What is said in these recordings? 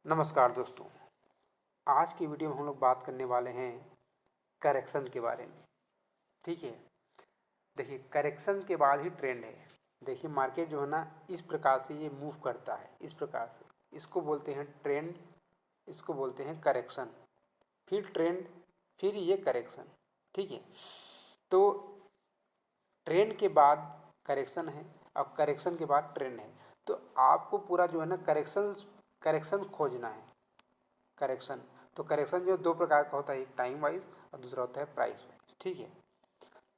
नमस्कार दोस्तों। आज की वीडियो में हम लोग बात करने वाले हैं करेक्शन के बारे में। ठीक है। देखिए, करेक्शन के बाद ही ट्रेंड है। देखिए, मार्केट जो है ना, इस प्रकार से ये मूव करता है। इस प्रकार से इसको बोलते हैं ट्रेंड, इसको बोलते हैं करेक्शन, फिर ट्रेंड, फिर ये करेक्शन। ठीक है। तो ट्रेंड के बाद करेक्शन है, अब करेक्शन के बाद ट्रेंड है। तो आपको पूरा जो है ना करेक्शन करेक्शन खोजना है। करेक्शन, तो करेक्शन जो दो प्रकार का होता है, एक टाइम वाइज और दूसरा होता है प्राइस वाइज। ठीक है।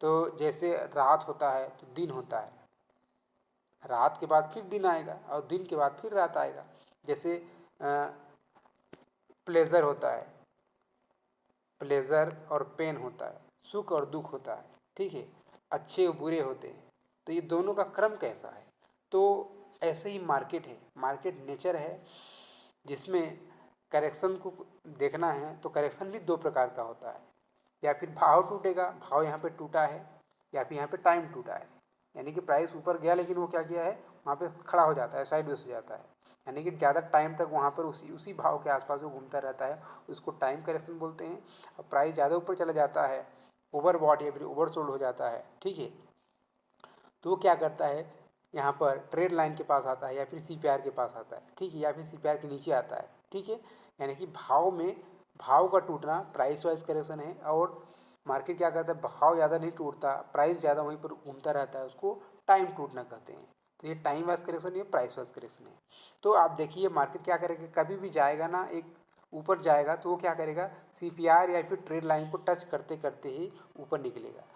तो जैसे रात होता है तो दिन होता है, रात के बाद फिर दिन आएगा और दिन के बाद फिर रात आएगा। जैसे प्लेजर होता है, प्लेजर और पेन होता है, सुख और दुख होता है। ठीक है। अच्छे और बुरे होते हैं। तो ये दोनों का क्रम कैसा है? तो ऐसे ही मार्केट है, मार्केट नेचर है जिसमें करेक्शन को देखना है। तो करेक्शन भी दो प्रकार का होता है, या फिर भाव टूटेगा, भाव यहाँ पे टूटा है, या फिर यहाँ पे टाइम टूटा है। यानी कि प्राइस ऊपर गया लेकिन वो क्या किया है, वहाँ पे खड़ा हो जाता है, साइडवेज हो जाता है। यानी कि ज़्यादा टाइम तक वहाँ पर उसी उसी भाव के आसपास वो घूमता रहता है, उसको टाइम करेक्शन बोलते हैं। और प्राइस ज़्यादा ऊपर चला जाता है, ओवरबॉट या फिर ओवरसोल्ड हो जाता है। ठीक है। तो वो क्या करता है, यहाँ पर ट्रेड लाइन के पास आता है या फिर सीपीआर के पास आता है। ठीक है। या फिर सीपीआर के नीचे आता है। ठीक है। यानी कि भाव में, भाव का टूटना प्राइस वाइज करेक्शन है। और मार्केट क्या करता है, भाव ज़्यादा नहीं टूटता, प्राइस ज़्यादा वहीं पर घूमता रहता है, उसको टाइम टूटना कहते हैं। तो ये टाइम वाइज करेक्शन, ये प्राइस वाइज करेक्शन है। तो आप देखिए मार्केट क्या करेगा, कभी भी जाएगा ना, एक ऊपर जाएगा तो वो क्या करेगा, सीपीआर या फिर ट्रेड लाइन को टच करते करते ही ऊपर निकलेगा।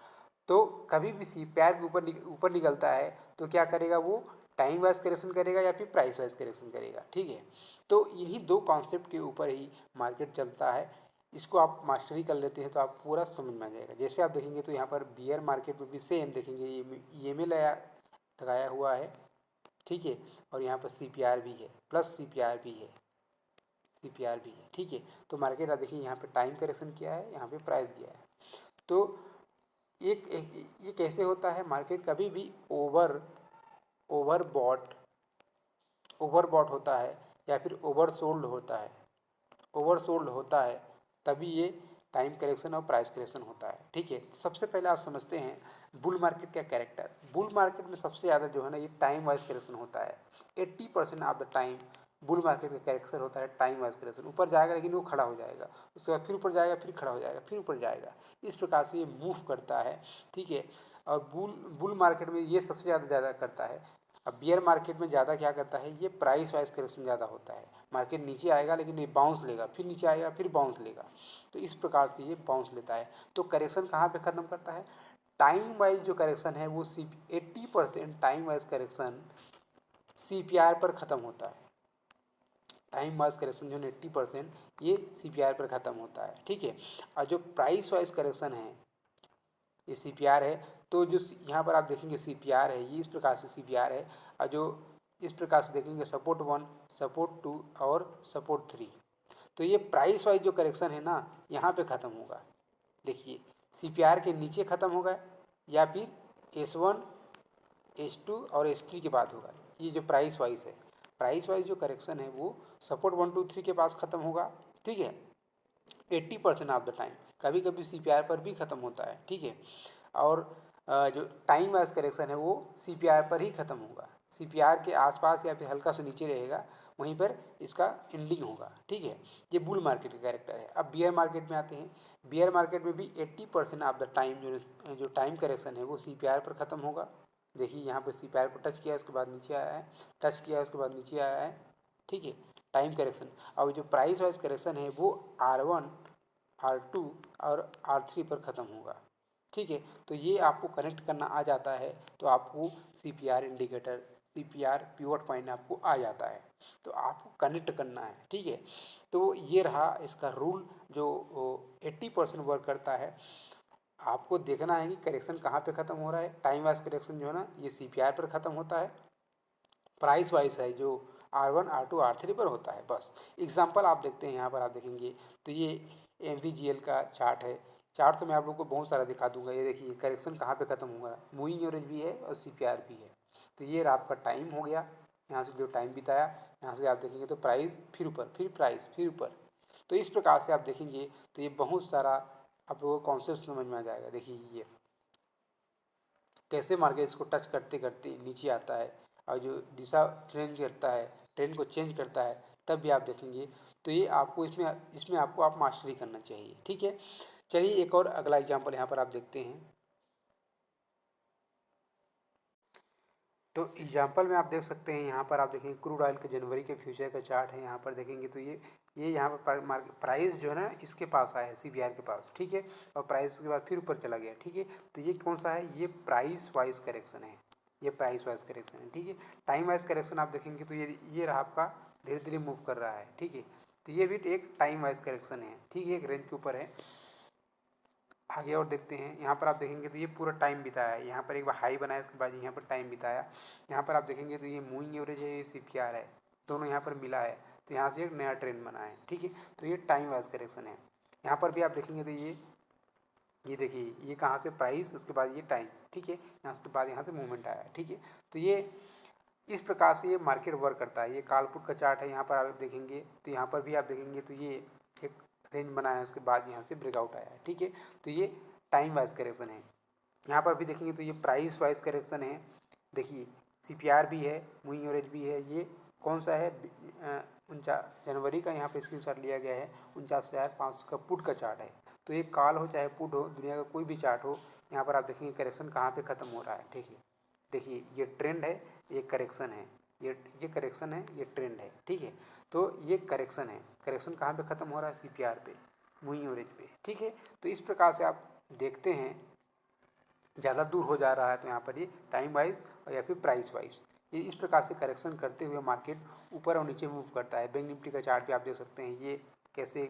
तो कभी भी सी पैर के ऊपर निकलता है तो क्या करेगा, वो टाइम वाइज करेक्शन करेगा या फिर प्राइस वाइज करेक्शन करेगा। ठीक है। तो इन्हीं दो कॉन्सेप्ट के ऊपर ही मार्केट चलता है। इसको आप मास्टरी कर लेते हैं तो आप पूरा समझ में आ जाएगा। जैसे आप देखेंगे तो यहाँ पर बियर मार्केट में भी सेम देखेंगे, ये में लगाया हुआ है। ठीक है। और यहाँ पर सीपीआर भी है, प्लस सीपीआर भी है, सीपीआर भी है। ठीक है। तो मार्केट आप देखिए, यहाँ पे टाइम करेक्शन किया है, यहाँ पे प्राइस गया है। तो ये कैसे होता है, मार्केट कभी भी ओवरबॉट ओवरबॉट होता है या फिर ओवरसोल्ड होता है, ओवरसोल्ड होता है, तभी ये टाइम करेक्शन और प्राइस करेक्शन होता है। ठीक है। तो सबसे पहले आप समझते हैं बुल मार्केट का कैरेक्टर। बुल मार्केट में सबसे ज़्यादा जो है ना, ये टाइम वाइज करेक्शन होता है। 80% of the time bull market का कैरेक्टर होता है टाइम वाइज करेक्शन। ऊपर जाएगा लेकिन वो खड़ा हो जाएगा, उसके बाद फिर ऊपर जाएगा, फिर खड़ा हो जाएगा, फिर ऊपर जाएगा। इस प्रकार से ये मूव करता है। ठीक है। और बुल बुल मार्केट में ये सबसे ज़्यादा करता है। अब बियर मार्केट में ज़्यादा क्या करता है, ये प्राइस वाइज करेक्शन ज़्यादा होता है। मार्केट नीचे आएगा लेकिन ये बाउंस लेगा, फिर नीचे आएगा, फिर बाउंस लेगा। तो इस प्रकार से ये बाउंस लेता है। तो करेक्शन कहाँ पे ख़त्म करता है, टाइम वाइज जो करेक्शन है वो 80% टाइम वाइज करेक्शन सीपीआर पर ख़त्म होता है। टाइम वाइज करेक्शन जो 80% ये सीपीआर पर ख़त्म होता है। ठीक है। और जो प्राइस वाइज करेक्शन है, ये सीपीआर है। तो जो यहाँ पर आप देखेंगे सीपीआर है, ये इस प्रकार से सीपीआर है। और जो इस प्रकार से देखेंगे सपोर्ट 1, सपोर्ट 2 और सपोर्ट 3। तो ये प्राइस वाइज जो करेक्शन है ना, यहाँ पे ख़त्म होगा। देखिए, सीपीआर के नीचे ख़त्म होगा या फिर S1, S2 और S3 के बाद होगा। ये जो प्राइस वाइज है, प्राइस वाइज जो करेक्शन है वो सपोर्ट 1, 2, 3 के पास ख़त्म होगा। ठीक है। 80% ऑफ द टाइम, कभी कभी सीपीआर पर भी ख़त्म होता है। ठीक है। और जो टाइम वाइज करेक्शन है वो सीपीआर पर ही ख़त्म होगा, सीपीआर के आसपास या फिर हल्का सा नीचे रहेगा, वहीं पर इसका एंडिंग होगा। ठीक है। ये बुल मार्केट का कैरेक्टर है। अब बियर मार्केट में आते हैं। बियर मार्केट में भी 80% ऑफ द टाइम जो टाइम करेक्शन है वो सीपीआर पर ख़त्म होगा। देखिए, यहाँ पर सीपीआर को टच किया, उसके बाद नीचे आया है, टच किया, उसके बाद नीचे आया है। ठीक है। Time correction. और जो प्राइस वाइज करेक्शन है वो R1, R2 और R3 पर ख़त्म होगा। ठीक है। तो ये आपको कनेक्ट करना आ जाता है तो आपको CPR indicator, CPR pivot point आपको आ जाता है, तो आपको कनेक्ट करना है। ठीक है। तो ये रहा इसका रूल जो 80% वर्क करता है। आपको देखना है कि करेक्शन कहाँ पे ख़त्म हो रहा है। टाइम वाइज करेक्शन जो है ना, ये सीपीआर पर ख़त्म होता है। प्राइस वाइज है जो R1, R2, R3 पर होता है। बस एग्जांपल आप देखते हैं, यहाँ पर आप देखेंगे तो ये MVGL का चार्ट है। चार्ट तो मैं आप लोगों को बहुत सारा दिखा दूंगा। ये देखिए करेक्शन कहाँ पे ख़त्म होगा, मूविंग एवरेज भी है और CPR भी है। तो ये आपका टाइम हो गया, यहाँ से जो टाइम बिताया, यहाँ से आप देखेंगे तो प्राइस फिर ऊपर, फिर प्राइस फिर ऊपर। तो इस प्रकार से आप देखेंगे तो ये बहुत सारा आप लोगों को कॉन्सेप्ट समझ में आ जाएगा। देखिए ये कैसे मार्केट इसको टच करते करते नीचे आता है और जो दिशा ट्रेंड करता है, ट्रेंड को चेंज करता है, तब भी आप देखेंगे। तो ये आपको इसमें इसमें आपको आप मास्टरी करना चाहिए, ठीक है। चलिए एक और अगला एग्जांपल यहाँ पर आप देखते हैं। तो एग्जाम्पल में आप देख सकते हैं, यहाँ पर आप देखेंगे क्रूड ऑयल के जनवरी के फ्यूचर का चार्ट है। यहाँ पर देखेंगे तो ये यहाँ पर प्राइस जो है ना इसके पास आया है, CBR के पास, ठीक है। और प्राइस के बाद फिर ऊपर चला गया, ठीक है। तो ये कौन सा है, ये प्राइस वाइज करेक्शन है, ये प्राइस वाइज करेक्शन है, ठीक है। टाइम वाइज करेक्शन आप देखेंगे तो ये रहा आपका धीरे धीरे मूव कर रहा है, ठीक है। तो ये भी एक टाइम वाइज करेक्शन है, ठीक है, एक रेंज के ऊपर है। आगे और देखते हैं, यहाँ पर आप देखेंगे तो ये पूरा टाइम बिताया है। यहाँ पर एक बार हाई बनाया, उसके बाद यहाँ पर टाइम बिताया। यहाँ पर आप देखेंगे तो ये मूविंग एवरेज है, ये CPR है, दोनों यहाँ पर मिला है। तो यहाँ से एक नया ट्रेंड बना है, ठीक है। तो ये टाइम वाइज करेक्शन है। यहाँ पर भी आप देखेंगे तो ये देखिए ये कहाँ से प्राइस, उसके बाद ये टाइम, ठीक है। यहाँ से बाद यहाँ से मूवमेंट आया, ठीक है। तो ये इस प्रकार से ये मार्केट वर्क करता है। ये कालपुट का चार्ट है, यहाँ पर आप देखेंगे तो यहाँ पर भी आप देखेंगे तो ये एक रेंज बनाया है, उसके बाद यहाँ से ब्रेकआउट आया है, ठीक है। तो ये टाइम वाइज करेक्शन है। यहाँ पर भी देखेंगे तो ये प्राइस वाइज करेक्शन है। देखिए CPR भी है, मूविंग एवरेज भी है। ये कौन सा है, 49 जनवरी का यहाँ पे स्क्रीनशॉट लिया गया है। 49,500 का पुट का चार्ट है। तो ये कॉल हो चाहे पुट हो, दुनिया का कोई भी चार्ट हो, यहाँ पर आप देखेंगे करेक्शन कहाँ पे ख़त्म हो रहा है, ठीक है। देखिए ये ट्रेंड है, ये करेक्शन है, ये करेक्शन है, ये ट्रेंड है, ठीक है। तो ये करेक्शन है, करेक्शन कहाँ पे ख़त्म हो रहा है, CPR पे, मूविंग एवरेज पे, ठीक है। तो इस प्रकार से आप देखते हैं ज़्यादा दूर हो जा रहा है तो यहाँ पर ये टाइम वाइज और या फिर प्राइस वाइज ये इस प्रकार से करेक्शन करते हुए मार्केट ऊपर और नीचे मूव करता है। बैंक निफ्टी का चार्ट भी आप देख सकते हैं, ये कैसे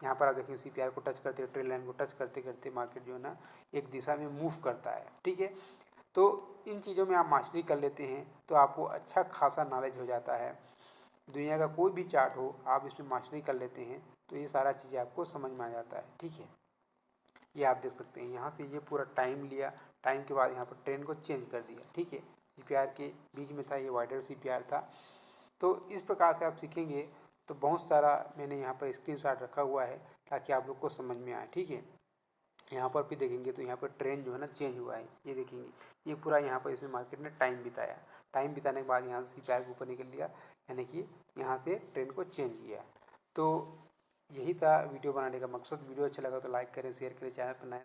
यहाँ पर आप देखेंगे CPR को टच करते, ट्रेंड लाइन को टच करते करते मार्केट जो है ना एक दिशा में मूव करता है, ठीक है। तो इन चीज़ों में आप मास्टरी कर लेते हैं तो आपको अच्छा खासा नॉलेज हो जाता है। दुनिया का कोई भी चार्ट हो, आप इसमें मास्टरी कर लेते हैं तो ये सारा चीज़ें आपको समझ में आ जाता है, ठीक है। ये आप देख सकते हैं, यहाँ से ये पूरा टाइम लिया, टाइम के बाद यहाँ पर ट्रेंड को चेंज कर दिया, ठीक है। CPR के बीच में था, ये वाइडर CPR था। तो इस प्रकार से आप सीखेंगे तो बहुत सारा मैंने यहाँ पर स्क्रीनशॉट रखा हुआ है ताकि आप लोग को समझ में आए, ठीक है। यहाँ पर भी देखेंगे तो यहाँ पर ट्रेंड जो है ना चेंज हुआ है, ये देखेंगे ये पूरा यहाँ पर इसमें मार्केट ने टाइम बिताया। टाइम बिताने के बाद यहाँ से CPR के ऊपर निकल लिया, यानी कि यहाँ से ट्रेंड को चेंज किया। तो यही था वीडियो बनाने का मकसद। वीडियो अच्छा लगा तो लाइक करें, शेयर करें, चैनल पर नए